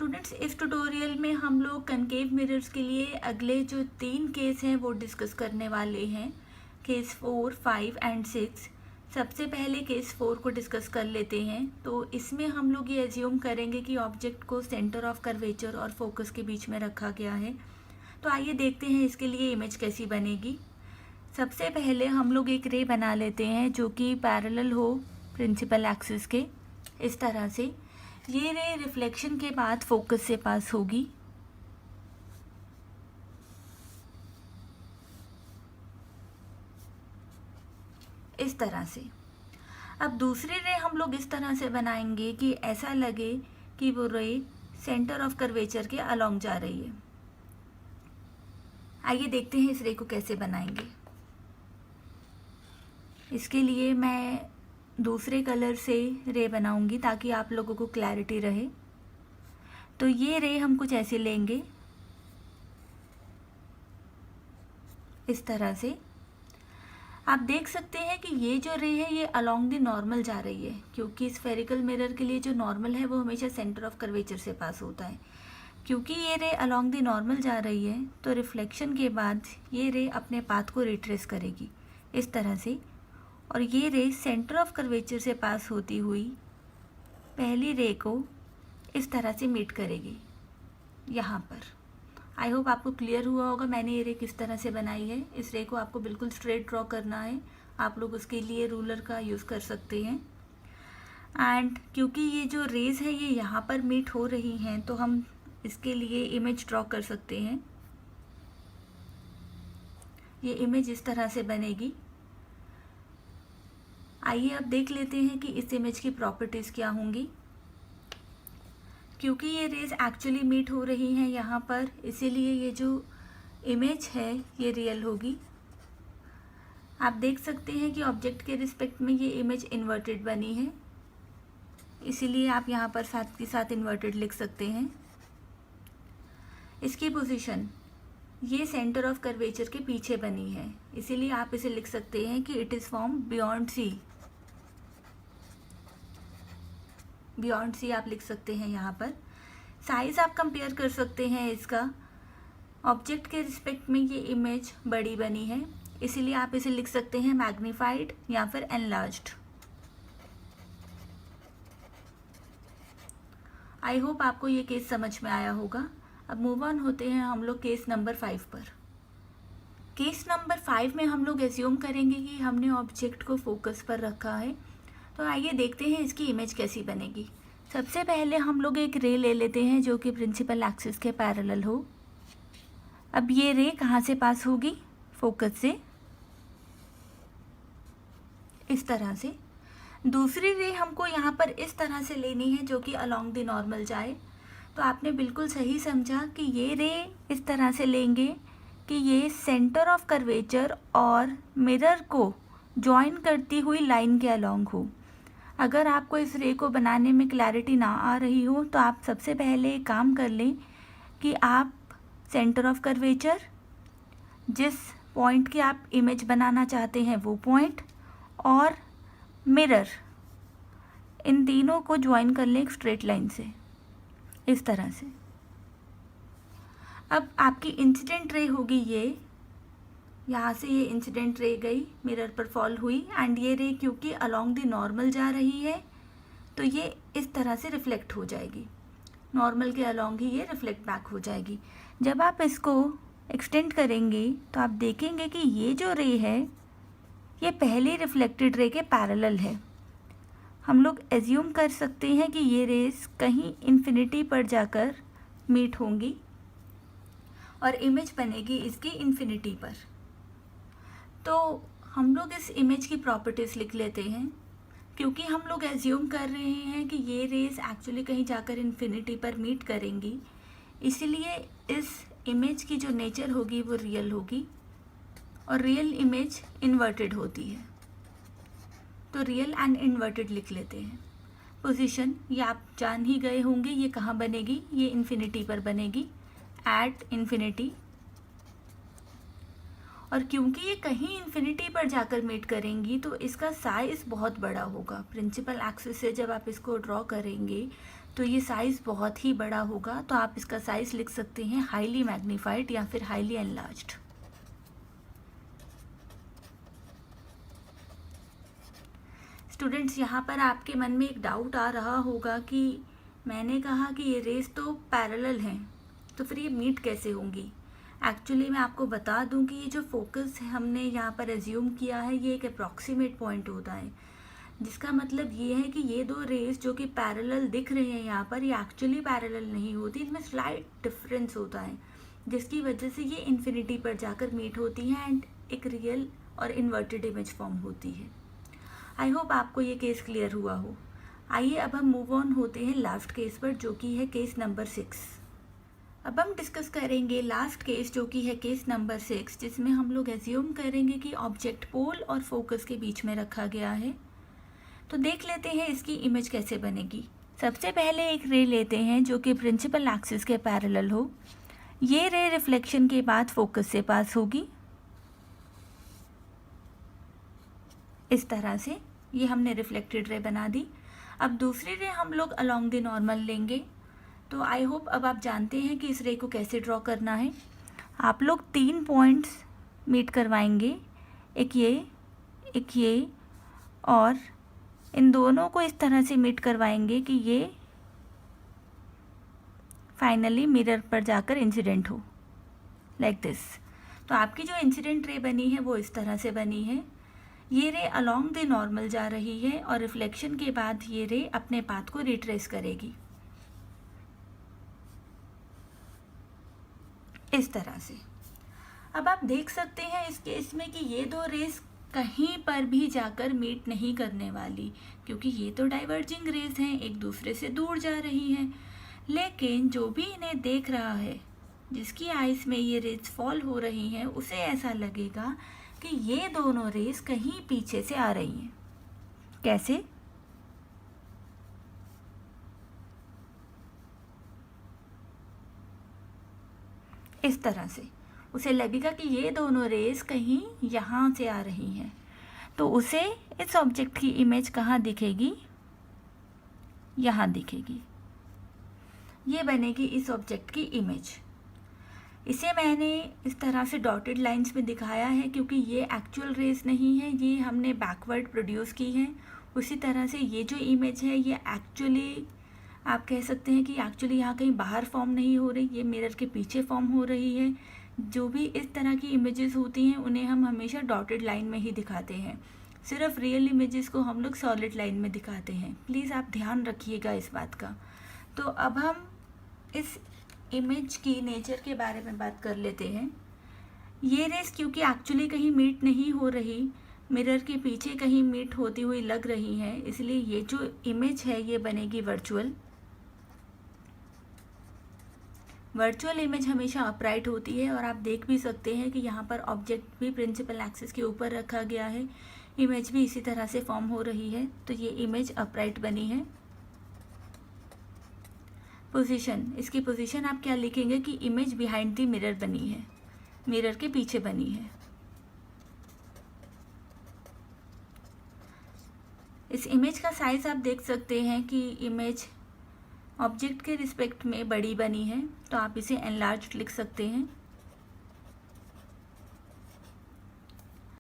Students, इस tutorial में हम लोग कनकेव मिरर्स के लिए अगले जो 3 केस हैं वो डिस्कस करने वाले हैं, केस 4, 5 एंड 6। सबसे पहले केस 4 को डिस्कस कर लेते हैं। तो इसमें हम लोग ये एज्यूम करेंगे कि ऑब्जेक्ट को सेंटर ऑफ कर्वेचर और फोकस के बीच में रखा गया है। तो आइए देखते हैं इसके लिए इमेज कैसी बनेगी। सबसे पहले हम लोग एक रे बना लेते हैं जो कि पैरेलल हो प्रिंसिपल एक्सिस के, इस तरह से। ये रे रिफ्लेक्शन के बाद फोकस से पास होगी। इस तरह से। अब दूसरी रे हम लोग इस तरह से बनाएंगे कि ऐसा लगे कि वो रे सेंटर ऑफ कर्वेचर के अलोंग जा रही है। आइए देखते हैं इस रे को कैसे बनाएंगे। इसके लिए मैं दूसरे कलर से रे बनाऊंगी ताकि आप लोगों को क्लैरिटी रहे। तो ये रे हम कुछ ऐसे लेंगे, इस तरह से। आप देख सकते हैं कि ये जो रे है ये अलोंग द नॉर्मल जा रही है, क्योंकि स्फेरिकल मिरर के लिए जो नॉर्मल है वो हमेशा सेंटर ऑफ कर्वेचर से पास होता है। क्योंकि ये रे अलोंग द नॉर्मल जा रही है तो रिफ्लेक्शन के बाद ये रे अपने पाथ को रिट्रेस करेगी, इस तरह से। और ये रे सेंटर ऑफ कर्वेचर से पास होती हुई पहली रे को इस तरह से मीट करेगी यहाँ पर। आई होप आपको क्लियर हुआ होगा मैंने ये रे किस तरह से बनाई है। इस रे को आपको बिल्कुल स्ट्रेट ड्रॉ करना है। आप लोग उसके लिए रूलर का यूज़ कर सकते हैं। एंड क्योंकि ये जो रेज है ये यहाँ पर मीट हो रही हैं तो हम इसके लिए इमेज ड्रॉ कर सकते हैं। ये इमेज इस तरह से बनेगी। आइए अब देख लेते हैं कि इस इमेज की प्रॉपर्टीज़ क्या होंगी। क्योंकि ये रेज एक्चुअली मीट हो रही हैं यहाँ पर, इसीलिए ये जो इमेज है ये रियल होगी। आप देख सकते हैं कि ऑब्जेक्ट के रिस्पेक्ट में ये इमेज इन्वर्टेड बनी है, इसीलिए आप यहाँ पर साथ के साथ इन्वर्टेड लिख सकते हैं। इसकी पोजीशन ये सेंटर ऑफ कर्वेचर के पीछे बनी है, इसीलिए आप इसे लिख सकते हैं कि it is from beyond sea. Beyond sea आप लिख सकते हैं यहाँ पर। साइज आप कंपेयर कर सकते हैं इसका। ऑब्जेक्ट के रिस्पेक्ट में ये इमेज बड़ी बनी है, इसीलिए आप इसे लिख सकते हैं मैग्नीफाइड या फिर एनलार्ज्ड। आई होप आपको ये केस समझ में आया होगा। अब मूव ऑन होते हैं हम लोग केस नंबर 5 पर। केस नंबर 5 में हम लोग एज्यूम करेंगे कि हमने ऑब्जेक्ट को फोकस पर रखा है। तो आइए देखते हैं इसकी इमेज कैसी बनेगी। सबसे पहले हम लोग एक रे ले लेते हैं जो कि प्रिंसिपल एक्सिस के पैरेलल हो। अब ये रे कहाँ से पास होगी? फोकस से, इस तरह से। दूसरी रे हमको यहाँ पर इस तरह से लेनी है जो कि अलोंग द नॉर्मल जाए। तो आपने बिल्कुल सही समझा कि ये रे इस तरह से लेंगे कि ये सेंटर ऑफ कर्वेचर और मिरर को जॉइन करती हुई लाइन के अलोंग हो। अगर आपको इस रे को बनाने में क्लैरिटी ना आ रही हो तो आप सबसे पहले एक काम कर लें कि आप सेंटर ऑफ कर्वेचर, जिस पॉइंट की आप इमेज बनाना चाहते हैं वो पॉइंट, और मिरर, इन तीनों को ज्वाइन कर लें एक स्ट्रेट लाइन से, इस तरह से। अब आपकी इंसिडेंट रे होगी ये, यहाँ से ये इंसिडेंट रे गई, मिरर पर फॉल हुई, एंड ये रे क्योंकि अलोंग द नॉर्मल जा रही है तो ये इस तरह से रिफ्लेक्ट हो जाएगी। नॉर्मल के अलोंग ही ये रिफ्लेक्ट बैक हो जाएगी। जब आप इसको एक्सटेंड करेंगे तो आप देखेंगे कि ये जो रे है ये पहले रिफ्लेक्टेड रे के पैरेलल है। हम लोग एज्यूम कर सकते हैं कि ये रेस कहीं इन्फिनिटी पर जाकर मीट होंगी और इमेज बनेगी इसकी इन्फिनिटी पर। तो हम लोग इस इमेज की प्रॉपर्टीज़ लिख लेते हैं। क्योंकि हम लोग एज्यूम कर रहे हैं कि ये रेस एक्चुअली कहीं जाकर इन्फिनिटी पर मीट करेंगी, इसीलिए इस इमेज की जो नेचर होगी वो रियल होगी, और रियल इमेज इन्वर्टेड होती है। तो रियल एंड इन्वर्टेड लिख लेते हैं। पोजीशन ये आप जान ही गए होंगे, ये कहाँ बनेगी, ये इन्फिनिटी पर बनेगी, एट इन्फिनिटी। और क्योंकि ये कहीं इन्फिनिटी पर जाकर मीट करेंगी तो इसका साइज़ बहुत बड़ा होगा। प्रिंसिपल एक्सिस से जब आप इसको ड्रॉ करेंगे तो ये साइज़ बहुत ही बड़ा होगा, तो आप इसका साइज़ लिख सकते हैं हाईली मैग्नीफाइड या फिर हाईली एनलार्ज्ड। स्टूडेंट्स, यहाँ पर आपके मन में एक डाउट आ रहा होगा कि मैंने कहा कि ये रेस तो पैरेलल हैं, तो फिर ये मीट कैसे होंगी। एक्चुअली मैं आपको बता दूं कि ये जो फोकस हमने यहाँ पर एज्यूम किया है ये एक अप्रॉक्सीमेट पॉइंट होता है, जिसका मतलब ये है कि ये दो रेस जो कि पैरेलल दिख रहे हैं यहाँ पर, ये एक्चुअली पैरेलल नहीं होती, इनमें स्लाइट डिफरेंस होता है, जिसकी वजह से ये इन्फिनिटी पर जाकर मीट होती हैं एंड एक रियल और इन्वर्टेड इमेज फॉर्म होती है। आई होप आपको ये केस क्लियर हुआ हो। आइए अब हम मूव ऑन होते हैं लास्ट केस पर, जो कि है केस नंबर 6। अब हम डिस्कस करेंगे लास्ट केस जो कि है केस नंबर 6, जिसमें हम लोग एज्यूम करेंगे कि ऑब्जेक्ट पोल और फोकस के बीच में रखा गया है। तो देख लेते हैं इसकी इमेज कैसे बनेगी। सबसे पहले एक रे लेते हैं जो कि प्रिंसिपल एक्सिस के पैरेलल हो। ये रे रिफ्लेक्शन के बाद फोकस से पास होगी इस तरह से। ये हमने रिफ्लेक्टेड रे बना दी। अब दूसरी रे हम लोग अलोंग द नॉर्मल लेंगे। तो आई होप अब आप जानते हैं कि इस रे को कैसे ड्रॉ करना है। आप लोग 3 पॉइंट्स मीट करवाएंगे, एक ये और इन दोनों को इस तरह से मीट करवाएंगे कि ये फाइनली मिरर पर जाकर इंसिडेंट हो, लाइक दिस। तो आपकी जो इंसिडेंट रे बनी है वो इस तरह से बनी है। ये रे अलोंग द नॉर्मल जा रही है और रिफ्लेक्शन के बाद ये रे अपने पाथ को रिट्रेस करेगी इस तरह से। अब आप देख सकते हैं इस केस में कि ये दो रेस कहीं पर भी जाकर मीट नहीं करने वाली, क्योंकि ये तो डाइवर्जिंग रेस हैं, एक दूसरे से दूर जा रही हैं। लेकिन जो भी इन्हें देख रहा है, जिसकी आइज में ये रेस फॉल हो रही हैं, उसे ऐसा लगेगा कि ये दोनों रेस कहीं पीछे से आ रही हैं। कैसे? इस तरह से उसे लगेगा कि ये दोनों रेस कहीं यहाँ से आ रही हैं। तो उसे इस ऑब्जेक्ट की इमेज कहाँ दिखेगी? यहाँ दिखेगी। ये बनेगी इस ऑब्जेक्ट की इमेज। इसे मैंने इस तरह से डॉटेड लाइंस में दिखाया है क्योंकि ये एक्चुअल रेस नहीं है, ये हमने बैकवर्ड प्रोड्यूस की है। उसी तरह से ये जो इमेज है ये एक्चुअली आप कह सकते हैं कि एक्चुअली यहाँ कहीं बाहर फॉर्म नहीं हो रही, ये मिरर के पीछे फॉर्म हो रही है। जो भी इस तरह की इमेजेस होती हैं उन्हें हम हमेशा डॉटेड लाइन में ही दिखाते हैं, सिर्फ रियल इमेजेस को हम लोग सॉलिड लाइन में दिखाते हैं। प्लीज़ आप ध्यान रखिएगा इस बात का। तो अब हम इस इमेज की नेचर के बारे में बात कर लेते हैं। ये रेस क्योंकि एक्चुअली कहीं मीट नहीं हो रही, मिरर के पीछे कहीं मीट होती हुई लग रही है, इसलिए ये जो इमेज है ये बनेगी वर्चुअल। वर्चुअल इमेज हमेशा अपराइट होती है और आप देख भी सकते हैं कि यहाँ पर ऑब्जेक्ट भी प्रिंसिपल एक्सिस के ऊपर रखा गया है, इमेज भी इसी तरह से फॉर्म हो रही है। तो ये इमेज अपराइट बनी है। पोजीशन, इसकी पोजीशन आप क्या लिखेंगे कि इमेज बिहाइंड द मिरर बनी है, मिरर के पीछे बनी है। इस इमेज का साइज आप देख सकते हैं कि इमेज ऑब्जेक्ट के रिस्पेक्ट में बड़ी बनी है, तो आप इसे एनलार्ज्ड लिख सकते हैं।